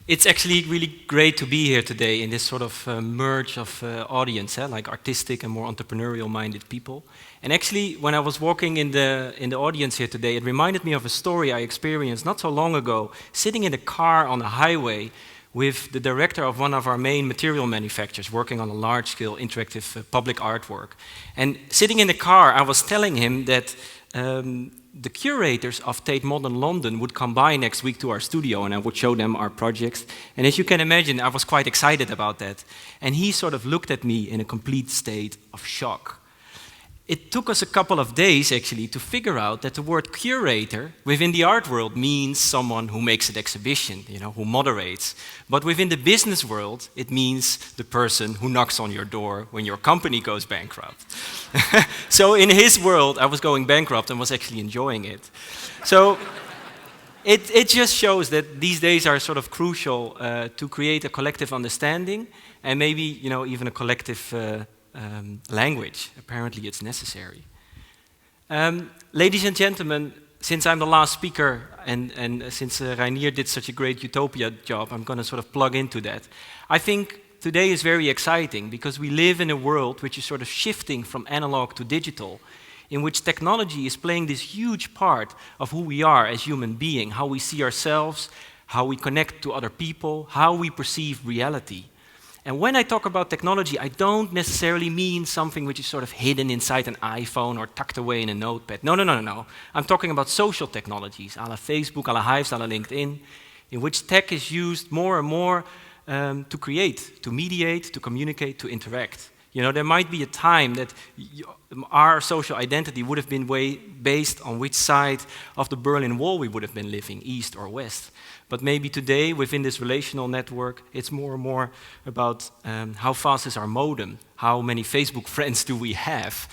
It's actually really great to be here today in this sort of merge of audience, like artistic and more entrepreneurial-minded people. And actually, when I was walking in the audience here today, it reminded me of a story I experienced not so long ago, sitting in a car on a highway with the director of one of our main material manufacturers working on a large-scale interactive public artwork. And sitting in the car, I was telling him that the curators of Tate Modern London would come by next week to our studio and I would show them our projects. And as you can imagine, I was quite excited about that. And he sort of looked at me in a complete state of shock. It took us a couple of days, actually, to figure out that the word curator within the art world means someone who makes an exhibition, who moderates. But within the business world, it means the person who knocks on your door when your company goes bankrupt. So in his world, I was going bankrupt and was actually enjoying it. So it just shows that these days are sort of crucial to create a collective understanding and maybe, even a collective language. Apparently it's necessary. Ladies and gentlemen, since I'm the last speaker and since Reinier did such a great Utopia job, I'm going to sort of plug into that. I think today is very exciting because we live in a world which is sort of shifting from analog to digital, in which technology is playing this huge part of who we are as human beings, how we see ourselves, how we connect to other people, how we perceive reality. And when I talk about technology, I don't necessarily mean something which is sort of hidden inside an iPhone or tucked away in a notepad. No. I'm talking about social technologies, a la Facebook, a la Hives, a la LinkedIn, in which tech is used more and more to create, to mediate, to communicate, to interact. There might be a time that our social identity would have been based on which side of the Berlin Wall we would have been living, east or west. But maybe today, within this relational network, it's more and more about how fast is our modem, how many Facebook friends do we have.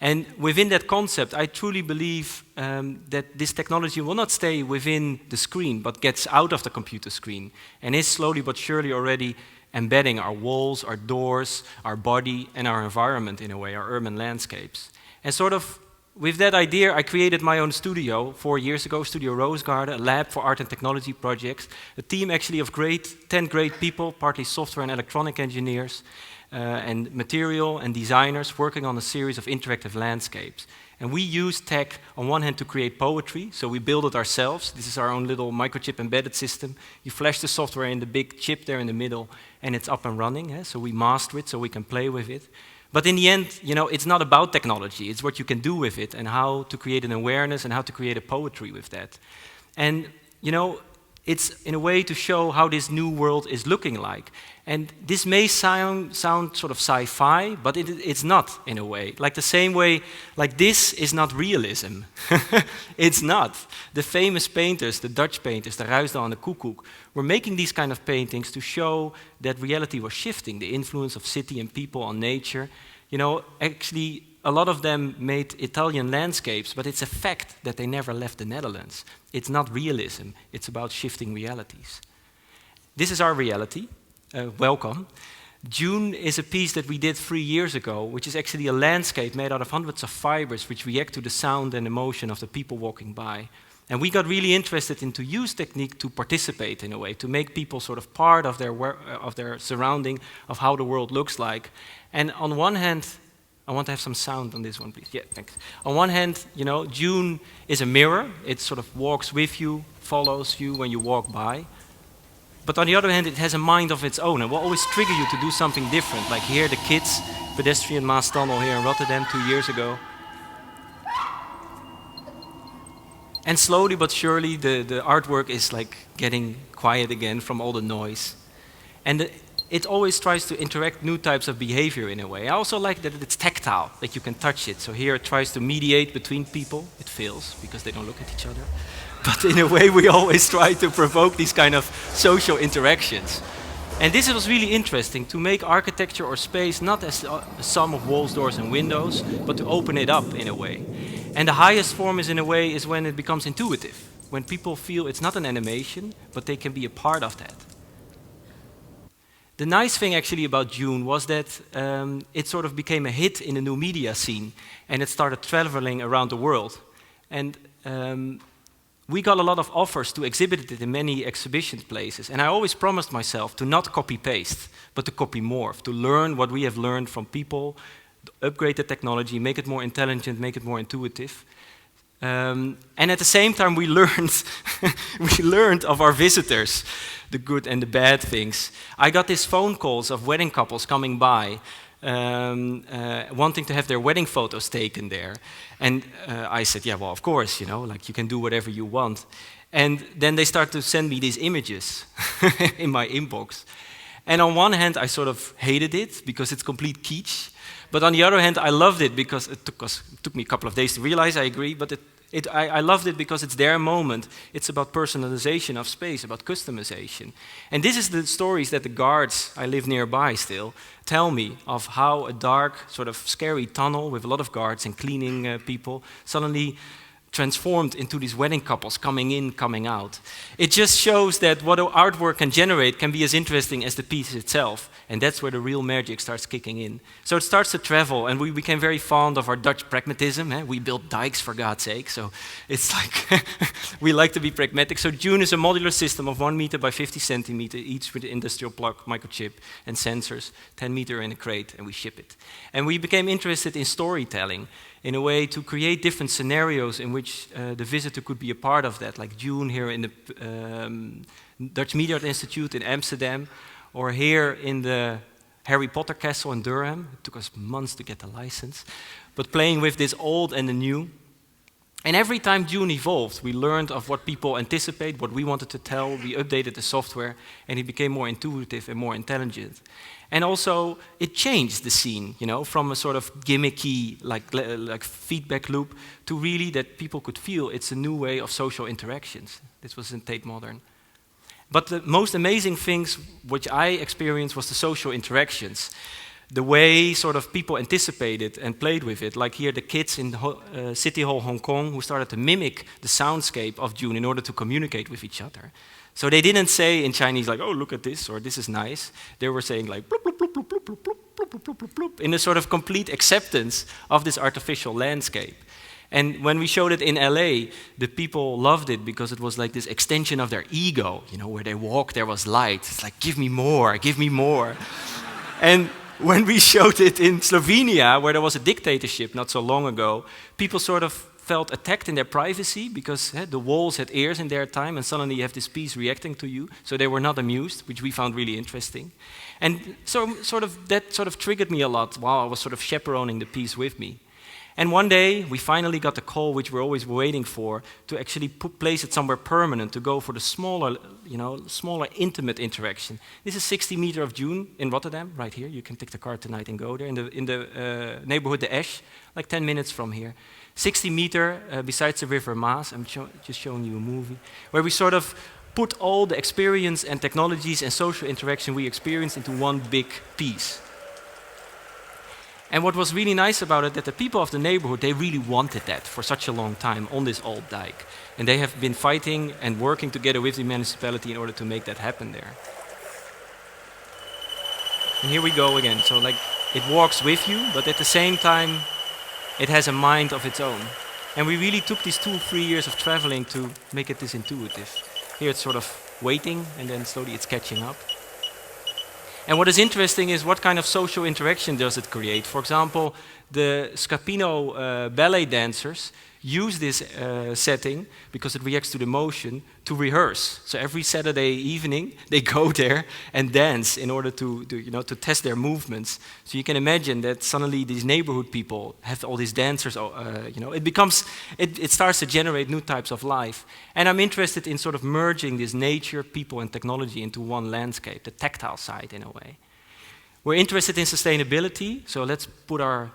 And within that concept, I truly believe that this technology will not stay within the screen, but gets out of the computer screen, and is slowly but surely already embedding our walls, our doors, our body, and our environment in a way, our urban landscapes. And sort of with that idea, I created my own studio 4 years ago, Studio Roosegaarde, a lab for art and technology projects, a team actually of 10 great people, partly software and electronic engineers, and material and designers working on a series of interactive landscapes. And we use tech on one hand to create poetry, so we build it ourselves. This is our own little microchip embedded system. You flash the software in the big chip there in the middle, and it's up and running. So we master it so we can play with it. But in the end, it's not about technology. It's what you can do with it and how to create an awareness and how to create a poetry with that. And, it's in a way to show how this new world is looking like. And this may sound sort of sci-fi, but it's not in a way. Like the same way, like this is not realism. It's not. The famous painters, the Dutch painters, the Ruisdael and the Koekoek, were making these kind of paintings to show that reality was shifting, the influence of city and people on nature. Actually, a lot of them made Italian landscapes, but it's a fact that they never left the Netherlands. It's not realism, it's about shifting realities. This is our reality. Welcome. June is a piece that we did 3 years ago, which is actually a landscape made out of hundreds of fibers which react to the sound and emotion of the people walking by. And we got really interested in to use technique to participate in a way, to make people sort of part of their surrounding, of how the world looks like. And on one hand, I want to have some sound on this one, please. Yeah, thanks. On one hand, June is a mirror. It sort of walks with you, follows you when you walk by. But on the other hand, it has a mind of its own and will always trigger you to do something different. Like here, the kids, pedestrian Maas Tunnel here in Rotterdam 2 years ago. And slowly but surely, the artwork is like getting quiet again from all the noise. And it always tries to interact new types of behavior in a way. I also like that it's tactile, that you can touch it. So here it tries to mediate between people. It fails because they don't look at each other. But in a way, we always try to provoke these kind of social interactions. And this was really interesting, to make architecture or space not as a sum of walls, doors, and windows, but to open it up in a way. And the highest form is, in a way, is when it becomes intuitive, when people feel it's not an animation, but they can be a part of that. The nice thing actually about June was that it sort of became a hit in the new media scene, and it started traveling around the world. And we got a lot of offers to exhibit it in many exhibition places. And I always promised myself to not copy-paste, but to copy-morph, to learn what we have learned from people, upgrade the technology, make it more intelligent, make it more intuitive. And at the same time, we learned, we learned of our visitors, the good and the bad things. I got these phone calls of wedding couples coming by, wanting to have their wedding photos taken there. And I said, yeah, well, of course, like you can do whatever you want. And then they start to send me these images in my inbox. And on one hand, I sort of hated it because it's complete kitsch. But on the other hand, I loved it because it took me a couple of days to realize I agree, but I loved it because it's their moment. It's about personalization of space, about customization. And this is the stories that the guards, I live nearby still, tell me of how a dark, sort of scary tunnel with a lot of guards and cleaning people suddenly transformed into these wedding couples coming in, coming out. It just shows that what artwork can generate can be as interesting as the piece itself, and that's where the real magic starts kicking in. So it starts to travel, and we became very fond of our Dutch pragmatism. We built dikes, for God's sake, so it's like we like to be pragmatic. So Dune is a modular system of 1 meter by 50 centimeters, each with industrial plug, microchip, and sensors, 10 meter in a crate, and we ship it. And we became interested in storytelling, in a way to create different scenarios in which the visitor could be a part of that, like Dune here in the Dutch Media Art Institute in Amsterdam, or here in the Harry Potter castle in Durham. It took us months to get the license, but playing with this old and the new. And every time Dune evolved, we learned of what people anticipate, what we wanted to tell, we updated the software, and it became more intuitive and more intelligent. And also, it changed the scene, from a sort of gimmicky, like feedback loop, to really that people could feel it's a new way of social interactions. This was in Tate Modern. But the most amazing things which I experienced was the social interactions. The way sort of people anticipated and played with it, like here the kids in the City Hall Hong Kong who started to mimic the soundscape of Dune in order to communicate with each other. So they didn't say in Chinese like, oh, look at this, or this is nice. They were saying like, bloop, bloop, bloop, bloop, bloop, bloop, bloop, bloop, bloop, bloop, bloop, in a sort of complete acceptance of this artificial landscape. And when we showed it in LA, the people loved it because it was like this extension of their ego, where they walked, there was light. It's like, give me more, give me more. And when we showed it in Slovenia, where there was a dictatorship not so long ago, people sort of felt attacked in their privacy because the walls had ears in their time, and suddenly you have this piece reacting to you. So they were not amused, which we found really interesting. And so that triggered me a lot while I was sort of chaperoning the piece with me. And one day, we finally got the call, which we're always waiting for, to actually place it somewhere permanent, to go for the smaller, smaller intimate interaction. This is 60 meters of Dune in Rotterdam, right here. You can take the car tonight and go there. In the neighborhood, the Esch, like 10 minutes from here. 60 meters besides the River Maas. I'm just showing you a movie, where we sort of put all the experience and technologies and social interaction we experienced into one big piece. And what was really nice about it, that the people of the neighborhood, they really wanted that for such a long time on this old dike. And they have been fighting and working together with the municipality in order to make that happen there. And here we go again. So like, it walks with you, but at the same time, it has a mind of its own. And we really took these 2-3 years of traveling to make it this intuitive. Here it's sort of waiting, and then slowly it's catching up. And what is interesting is what kind of social interaction does it create. For example, the Scapino ballet dancers use this setting, because it reacts to the motion, to rehearse. So every Saturday evening, they go there and dance in order to test their movements. So you can imagine that suddenly these neighborhood people have all these dancers, it starts to generate new types of life. And I'm interested in sort of merging this nature, people, and technology into one landscape, the tactile side in a way. We're interested in sustainability, so let's put our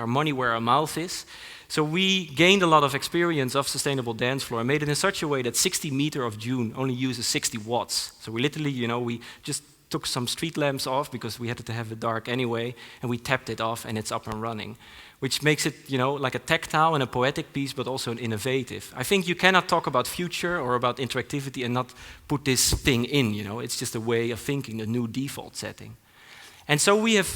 money where our mouth is. So we gained a lot of experience of sustainable dance floor and made it in such a way that 60 meters of Dune only uses 60 watts. So we literally, we just took some street lamps off because we had to have it dark anyway, and we tapped it off and it's up and running, which makes it, like a tactile and a poetic piece, but also an innovative. I think you cannot talk about future or about interactivity and not put this thing in, It's just a way of thinking, a new default setting. And so we have,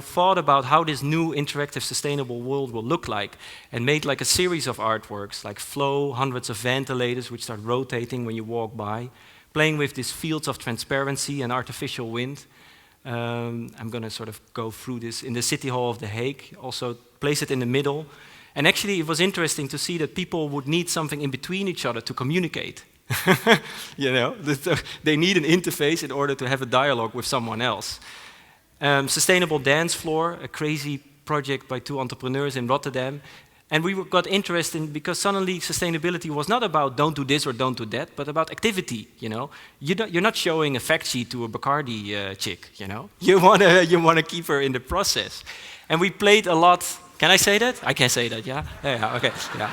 thought about how this new interactive, sustainable world will look like, and made like a series of artworks, like flow, hundreds of ventilators which start rotating when you walk by, playing with these fields of transparency and artificial wind. I'm going to sort of go through this in the City Hall of The Hague, also place it in the middle. And actually, it was interesting to see that people would need something in between each other to communicate. They need an interface in order to have a dialogue with someone else. Sustainable Dance Floor, a crazy project by 2 entrepreneurs in Rotterdam. And we got interested because suddenly sustainability was not about don't do this or don't do that, but about activity. You're not showing a fact sheet to a Bacardi chick. You wanna keep her in the process. And we played a lot. Can I say that? I can say that. Yeah. Yeah. Okay. Yeah.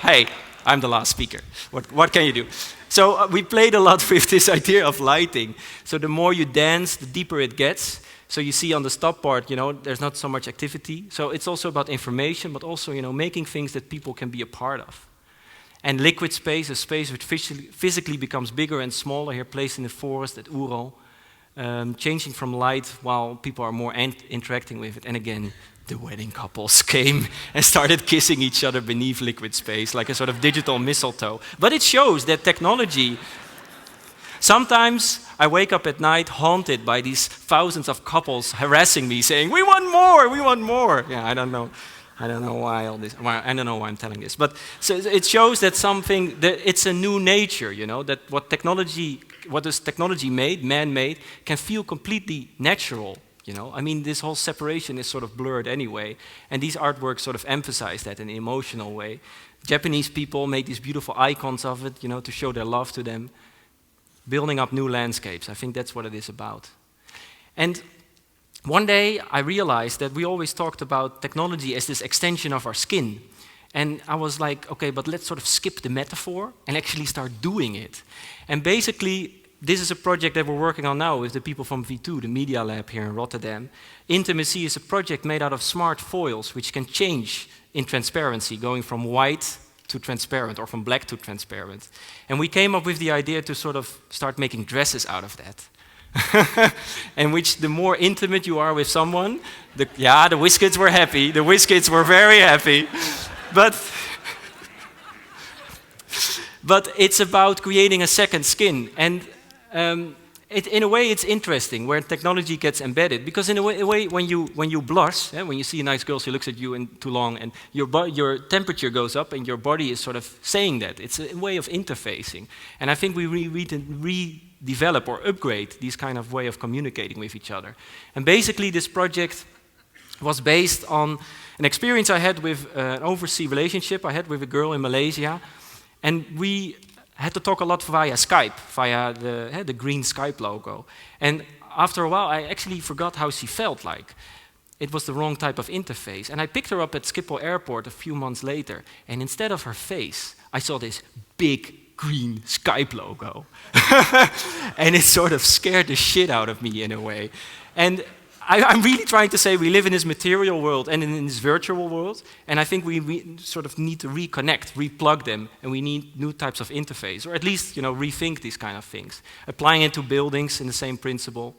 Hey. I'm the last speaker. What can you do? So we played a lot with this idea of lighting. So the more you dance, the deeper it gets. So you see on the stop part, there's not so much activity. So it's also about information, but also, making things that people can be a part of. And liquid space, a space which physically becomes bigger and smaller, here placed in the forest at Oerol, changing from light while people are more interacting with it. And again, the wedding couples came and started kissing each other beneath liquid space, like a sort of digital mistletoe. But it shows that technology. Sometimes I wake up at night haunted by these thousands of couples harassing me, saying, "We want more, we want more." Yeah, I don't know why all this. Well, I don't know why I'm telling this, but so it shows that it's a new nature. That what is technology made, man-made, can feel completely natural. I mean, this whole separation is sort of blurred anyway, and these artworks sort of emphasize that in an emotional way. Japanese people made these beautiful icons of it, to show their love to them. Building up new landscapes. I think that's what it is about. And one day I realized that we always talked about technology as this extension of our skin. And I was like, okay, but let's sort of skip the metaphor and actually start doing it. And basically, this is a project that we're working on now with the people from V2, the Media Lab here in Rotterdam. Intimacy is a project made out of smart foils, which can change in transparency, going from white to transparent, or from black to transparent. And we came up with the idea to sort of start making dresses out of that. And which the more intimate you are with someone, the WizKids were happy, the WizKids were very happy. But it's about creating a second skin. And in a way, it's interesting where technology gets embedded, because in a way when you blush, when you see a nice girl, she looks at you in too long, and your temperature goes up, and your body is sort of saying that. It's a way of interfacing, and I think we redevelop or upgrade these kind of way of communicating with each other. And basically, this project was based on an experience I had with an overseas relationship I had with a girl in Malaysia, and we had to talk a lot via Skype, via the green Skype logo. And after a while, I actually forgot how she felt like. It was the wrong type of interface. And I picked her up at Schiphol Airport a few months later, and instead of her face, I saw this big green Skype logo. And it sort of scared the shit out of me in a way. And I'm really trying to say we live in this material world and in this virtual world, and I think we sort of need to reconnect, replug them, and we need new types of interface, or at least rethink these kind of things. Applying it to buildings in the same principle.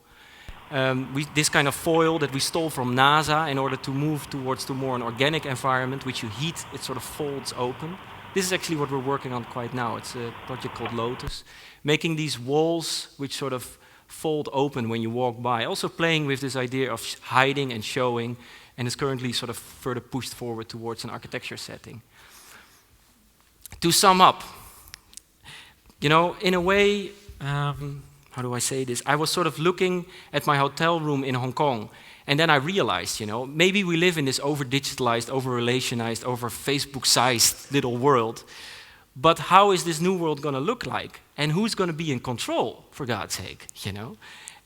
This kind of foil that we stole from NASA in order to move towards more an organic environment, which you heat, it sort of folds open. This is actually what we're working on quite now. It's a project called Lotus, making these walls which sort of fold open when you walk by. Also playing with this idea of hiding and showing, and is currently sort of further pushed forward towards an architecture setting. To sum up, in a way, how do I say this? I was sort of looking at my hotel room in Hong Kong, and then I realized, maybe we live in this over-digitalized, over-relationized, over-Facebook-sized little world. But how is this new world going to look like? And who's going to be in control, for God's sake,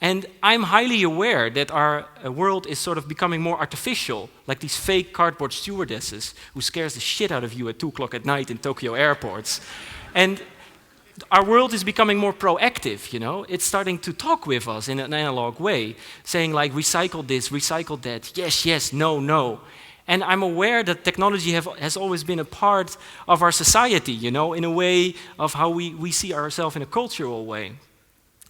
And I'm highly aware that our world is sort of becoming more artificial, like these fake cardboard stewardesses who scares the shit out of you at 2 o'clock at night in Tokyo airports. And our world is becoming more proactive, It's starting to talk with us in an analog way, saying like, recycle this, recycle that, yes, yes, no, no. And I'm aware that technology has always been a part of our society, in a way of how we see ourselves in a cultural way.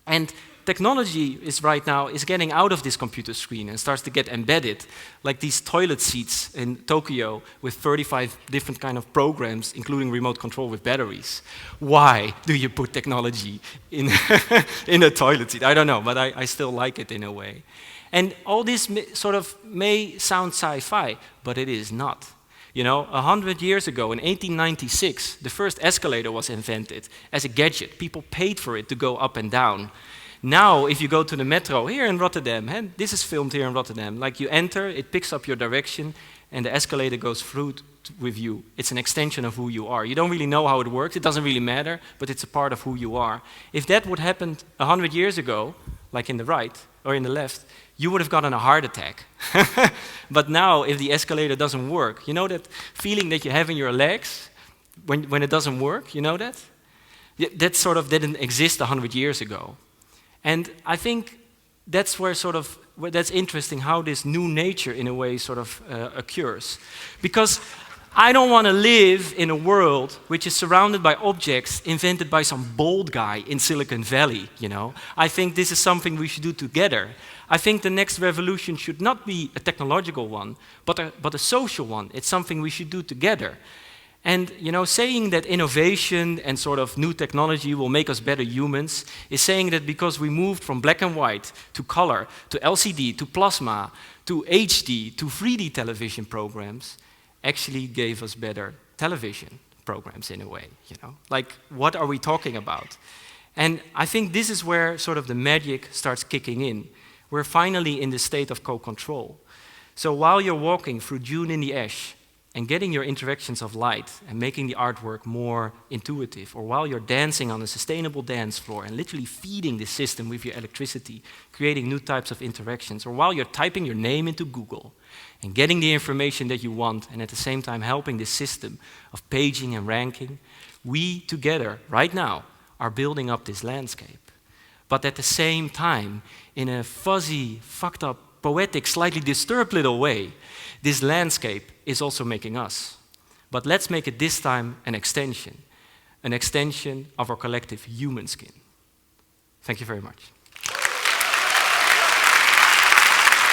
And technology is right now is getting out of this computer screen and starts to get embedded, like these toilet seats in Tokyo with 35 different kind of programs, including remote control with batteries. Why do you put technology in, in a toilet seat? I don't know, but I still like it in a way. And all this sort of may sound sci-fi, but it is not. You know, 100 years ago, in 1896, the first escalator was invented as a gadget. People paid for it to go up and down. Now, if you go to the metro here in Rotterdam, and this is filmed here in Rotterdam, like you enter, it picks up your direction, and the escalator goes through with you. It's an extension of who you are. You don't really know how it works, it doesn't really matter, but it's a part of who you are. If that would happen 100 years ago, like in the right or in the left, you would have gotten a heart attack. But now, if the escalator doesn't work, you know that feeling that you have in your legs when it doesn't work, you know that? That sort of didn't exist 100 years ago. And I think that's where that's interesting how this new nature in a way sort of occurs. Because I don't want to live in a world which is surrounded by objects invented by some bold guy in Silicon Valley, you know. I think this is something we should do together. I think the next revolution should not be a technological one, but a social one. It's something we should do together. And you know, saying that innovation and sort of new technology will make us better humans is saying that because we moved from black and white to color, to LCD, to plasma, to HD, to 3D television programs, actually gave us better television programs in a way, you know? Like, what are we talking about? And I think this is where sort of the magic starts kicking in. We're finally in the state of co-control. So while you're walking through Dune in the Ash and getting your interactions of light and making the artwork more intuitive, or while you're dancing on a sustainable dance floor and literally feeding the system with your electricity, creating new types of interactions, or while you're typing your name into Google and getting the information that you want and at the same time helping the system of paging and ranking, we together, right now, are building up this landscape. But at the same time, in a fuzzy, fucked up, poetic, slightly disturbed little way, this landscape is also making us. But let's make it this time an extension of our collective human skin. Thank you very much.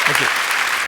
Thank you.